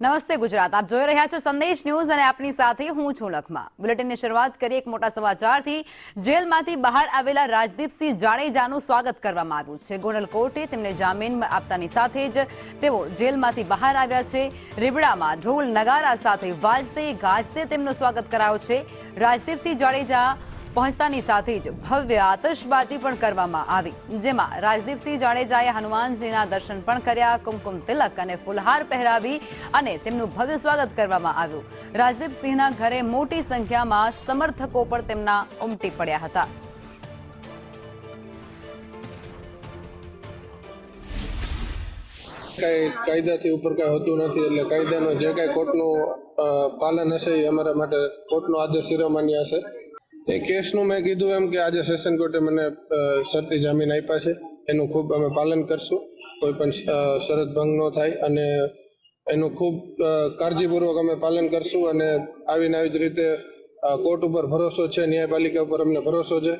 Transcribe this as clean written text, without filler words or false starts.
નમસ્તે ગુજરાત, આપ જોઈ રહ્યા છો સંદેશ ન્યૂઝ અને આપની સાથે હું છું લખમા। બુલેટિનની શરૂઆત કરીએ એક મોટા સમાચારથી। જેલમાંથી બહાર આવેલા રાજદીપસિંહ જાડેજાનું સ્વાગત કરવામાં આવ્યું છે। ગોંડલ કોર્ટે તેમને જામીન આપતાની સાથે જ તેઓ જેલમાંથી બહાર આવ્યા છે। રીબડામાં ઢોલ નગારા સાથે વાજતે ગાજતે તેમનું સ્વાગત કરાયું છે। રાજદીપસિંહ જાડેજા પહોંચતાની સાથે જ ભવ્ય આતશબાજી પણ કરવામાં આવી, જેમાં રાજદીપસિંહ જાડેજાએ હનુમાનજીના દર્શન પણ કર્યા, કુમકુમ તિલક અને ફુલહાર પહેરાવી અને તેમનું ભવ્ય સ્વાગત કરવામાં આવ્યું। રાજદીપસિંહના ઘરે મોટી સંખ્યામાં સમર્થકો પણ તેમના ઉમટી પડ્યા હતા। કઈ કાયદાથી ઉપર કઈ હોતું નથી, એટલે કાયદાનો જે કઈ કોર્ટનું પાલન હશે એ અમારા માટે કોર્ટનો આદેશ શિરોમાન્ય હશે। એ કેસનું મેં કીધું એમ કે આજે સેશન કોર્ટે મને શરતી જામીન આપ્યા છે, એનું ખૂબ અમે પાલન કરશું, કોઈ પણ શરત ભંગ ન થાય અને એનું ખૂબ કાળજીપૂર્વક અમે પાલન કરશું। અને આવીને આવી જ રીતે કોર્ટ ઉપર ભરોસો છે, ન્યાયપાલિકા ઉપર અમને ભરોસો છે।